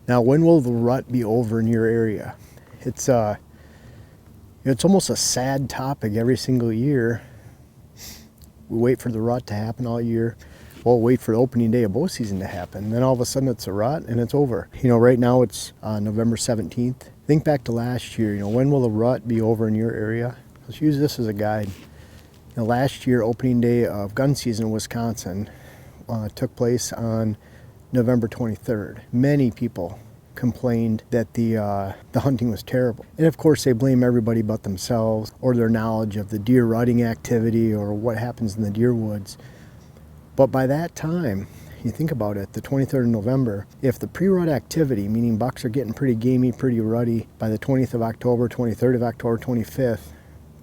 Now, when will the rut be over in your area? It's almost a sad topic every single year. We wait for the rut to happen all year. We'll wait for the opening day of bow season to happen. Then all of a sudden it's a rut and it's over. Right now it's November 17th. Think back to last year. When will the rut be over in your area? Let's use this as a guide. Last year, opening day of gun season in Wisconsin took place on November 23rd. Many people complained that the hunting was terrible. And of course they blame everybody but themselves or their knowledge of the deer rutting activity or what happens in the deer woods. But by that time, you think about it, the 23rd of November, if the pre-rut activity, meaning bucks are getting pretty gamey, pretty ruddy by the 20th of October, 23rd of October, 25th,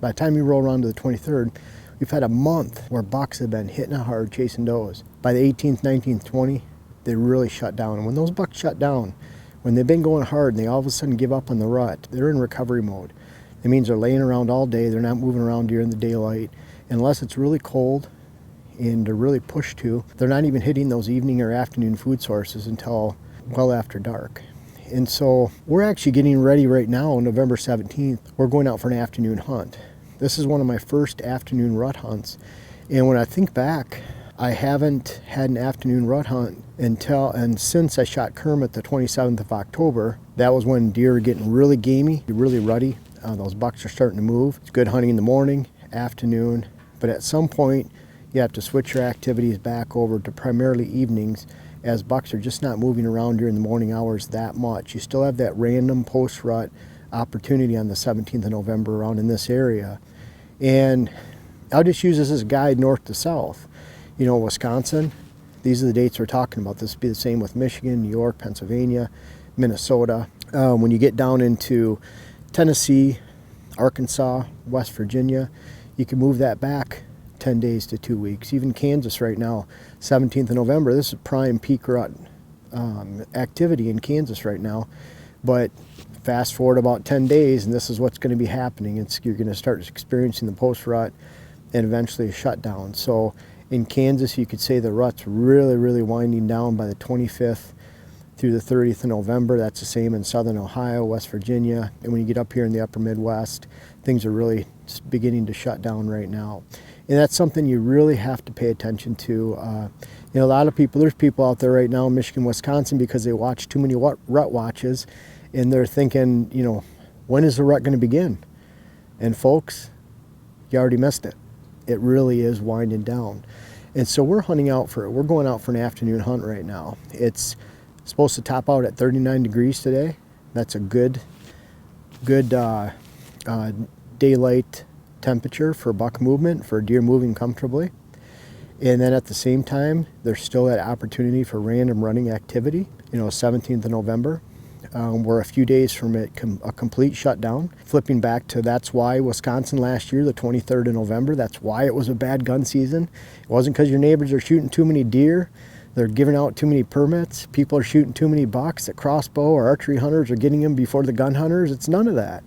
by the time you roll around to the 23rd, we've had a month where bucks have been hitting it hard, chasing does. By the 18th, 19th, 20th, they really shut down. And when those bucks shut down, when they've been going hard and they all of a sudden give up on the rut, they're in recovery mode. It means they're laying around all day, they're not moving around during the daylight. Unless it's really cold and they're really pushed to, they're not even hitting those evening or afternoon food sources until well after dark. And so we're actually getting ready right now on November 17th. We're going out for an afternoon hunt. This is one of my first afternoon rut hunts. And when I think back, I haven't had an afternoon rut hunt since I shot Kermit the 27th of October. That was when deer are getting really gamey, really ruddy. Those bucks are starting to move. It's good hunting in the morning, afternoon, but at some point you have to switch your activities back over to primarily evenings as bucks are just not moving around during the morning hours that much. You still have that random post-rut opportunity on the 17th of November around in this area. And I'll just use this as a guide north to south. Wisconsin, these are the dates we're talking about. This will be the same with Michigan, New York, Pennsylvania, Minnesota. When you get down into Tennessee, Arkansas, West Virginia, you can move that back 10 days to 2 weeks. Even Kansas right now, 17th of November, this is prime peak rut activity in Kansas right now. But fast forward about 10 days and this is what's going to be happening. You're going to start experiencing the post-rut and eventually a shutdown. So in Kansas, you could say the rut's really, really winding down by the 25th through the 30th of November. That's the same in southern Ohio, West Virginia. And when you get up here in the upper Midwest, things are really beginning to shut down right now. And that's something you really have to pay attention to. A lot of people, there's people out there right now in Michigan, Wisconsin, because they watch too many rut watches, and they're thinking, when is the rut going to begin? And folks, you already missed it. It really is winding down. And so we're going out for an afternoon hunt right now. It's supposed to top out at 39 degrees today. That's a good daylight temperature for buck movement, for deer moving comfortably. And then at the same time, there's still that opportunity for random running activity. 17th of November, we're a few days from a complete shutdown. Flipping back to that's why Wisconsin last year, the 23rd of November, that's why it was a bad gun season. It wasn't because your neighbors are shooting too many deer, they're giving out too many permits, people are shooting too many bucks, that crossbow or archery hunters are getting them before the gun hunters. It's none of that.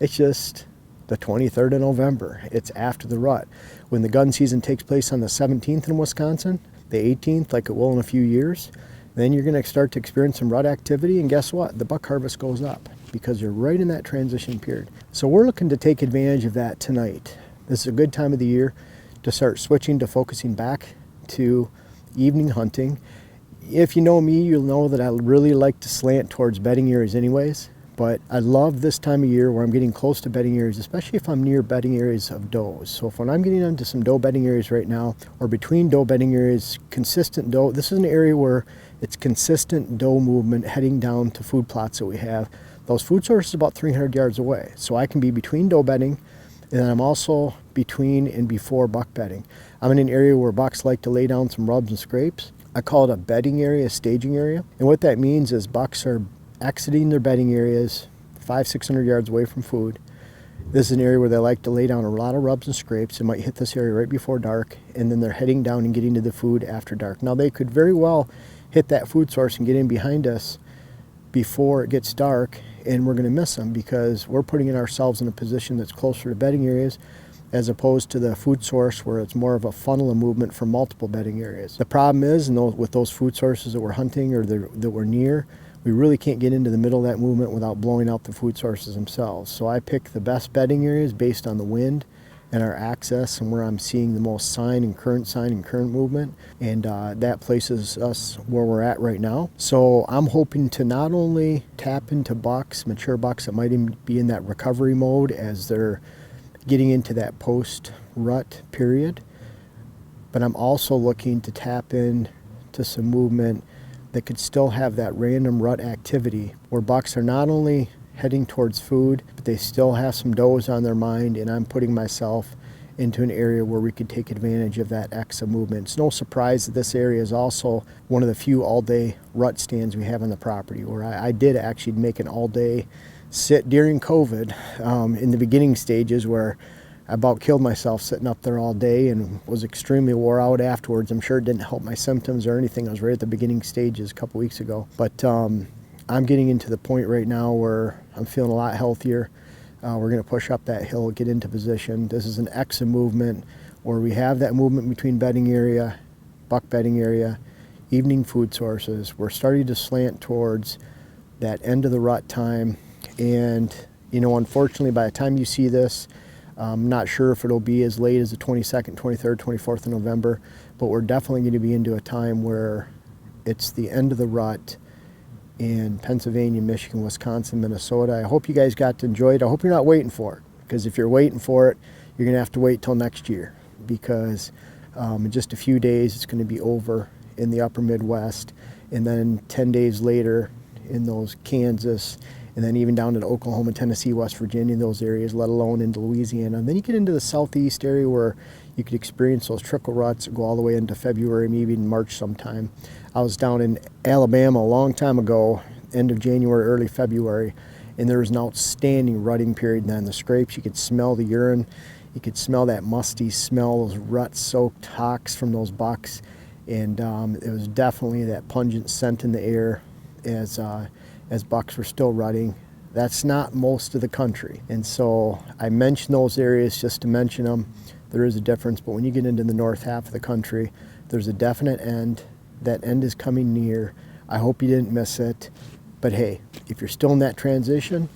It's just the 23rd of November. It's after the rut. When the gun season takes place on the 17th in Wisconsin, the 18th, like it will in a few years, then you're going to start to experience some rut activity, and guess what? The buck harvest goes up because you're right in that transition period. So we're looking to take advantage of that tonight. This is a good time of the year to start switching to focusing back to evening hunting. If you know me, you'll know that I really like to slant towards bedding areas anyways. But I love this time of year where I'm getting close to bedding areas, especially if I'm near bedding areas of does. So when I'm getting into some doe bedding areas right now, or between doe bedding areas, consistent doe, this is an area where it's consistent doe movement heading down to food plots that we have. Those food sources are about 300 yards away. So I can be between doe bedding, and then I'm also between and before buck bedding. I'm in an area where bucks like to lay down some rubs and scrapes. I call it a bedding area, a staging area. And what that means is bucks are exiting their bedding areas 500-600 yards away from food. This is an area where they like to lay down a lot of rubs and scrapes. They might hit this area right before dark, and then they're heading down and getting to the food after dark. Now they could very well hit that food source and get in behind us before it gets dark, and we're going to miss them because we're putting ourselves in a position that's closer to bedding areas as opposed to the food source where it's more of a funnel of movement from multiple bedding areas. The problem is, with those food sources that we're hunting or that we're near, we really can't get into the middle of that movement without blowing out the food sources themselves. So I pick the best bedding areas based on the wind and our access and where I'm seeing the most sign and current movement, and that places us where we're at right now. So I'm hoping to not only tap into bucks, mature bucks that might even be in that recovery mode as they're getting into that post-rut period, but I'm also looking to tap in to some movement that could still have that random rut activity where bucks are not only heading towards food, but they still have some does on their mind, and I'm putting myself into an area where we could take advantage of that extra movement. It's no surprise that this area is also one of the few all-day rut stands we have on the property, where I did actually make an all-day sit during COVID in the beginning stages, where I about killed myself sitting up there all day and was extremely wore out afterwards. I'm sure it didn't help my symptoms or anything. I was right at the beginning stages a couple weeks ago. But I'm getting into the point right now where I'm feeling a lot healthier. We're going to push up that hill, get into position. This is an exit movement where we have that movement between bedding area, buck bedding area, evening food sources. We're starting to slant towards that end of the rut time. And, you know, unfortunately, by the time you see this, I'm not sure if it'll be as late as the 22nd, 23rd, 24th of November, but we're definitely going to be into a time where it's the end of the rut in Pennsylvania, Michigan, Wisconsin, Minnesota. I hope you guys got to enjoy it. I hope you're not waiting for it, because if you're waiting for it, you're going to have to wait till next year, because in just a few days it's going to be over in the upper Midwest, and then 10 days later in those Kansas, and then even down to Oklahoma, Tennessee, West Virginia, those areas, let alone into Louisiana. And then you get into the southeast area where you could experience those trickle ruts that go all the way into February, maybe in March sometime. I was down in Alabama a long time ago, end of January, early February, and there was an outstanding rutting period then. The scrapes, you could smell the urine, you could smell that musty smell, those rut-soaked hocks from those bucks, and it was definitely that pungent scent in the air as bucks were still rutting. That's not most of the country. And so I mention those areas just to mention them. There is a difference, but when you get into the north half of the country, there's a definite end. That end is coming near. I hope you didn't miss it. But hey, if you're still in that transition,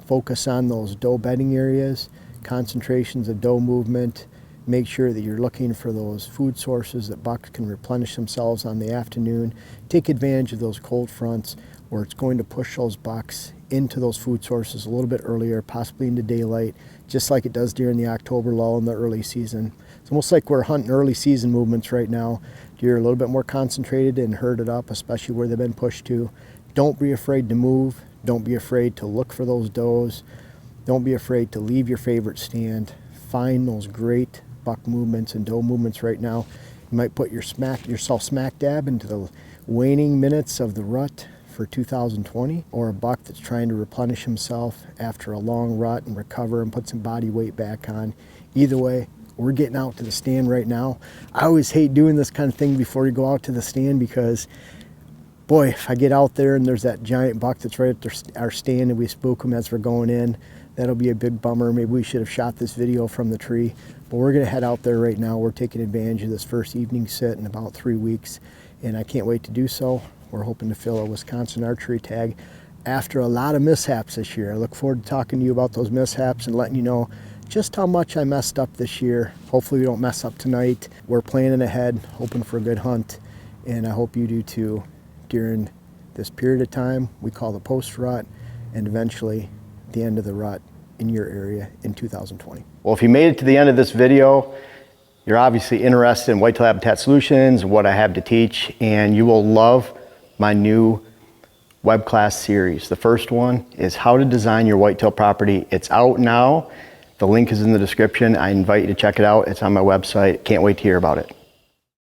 focus on those doe bedding areas, concentrations of doe movement. Make sure that you're looking for those food sources that bucks can replenish themselves on the afternoon. Take advantage of those cold fronts where it's going to push those bucks into those food sources a little bit earlier, possibly into daylight, just like it does during the October lull in the early season. It's almost like we're hunting early season movements right now. Deer are a little bit more concentrated and herded up, especially where they've been pushed to. Don't be afraid to move. Don't be afraid to look for those does. Don't be afraid to leave your favorite stand. Find those great buck movements and doe movements right now. You might put yourself smack dab into the waning minutes of the rut for 2020, or a buck that's trying to replenish himself after a long rut and recover and put some body weight back on. Either way, we're getting out to the stand right now. I always hate doing this kind of thing before you go out to the stand, because boy, if I get out there and there's that giant buck that's right at our stand and we spook them as we're going in, that'll be a big bummer. Maybe we should have shot this video from the tree, but we're gonna head out there right now. We're taking advantage of this first evening sit in about 3 weeks, and I can't wait to do so. We're hoping to fill a Wisconsin archery tag after a lot of mishaps this year. I look forward to talking to you about those mishaps and letting you know just how much I messed up this year. Hopefully we don't mess up tonight. We're planning ahead, hoping for a good hunt, and I hope you do too during this period of time we call the post-rut, and eventually the end of the rut in your area in 2020. Well, if you made it to the end of this video, you're obviously interested in Whitetail Habitat Solutions, what I have to teach, and you will love my new web class series. The first one is how to design your whitetail property. It's out now. The link is in the description. I invite you to check it out. It's on my website. Can't wait to hear about it.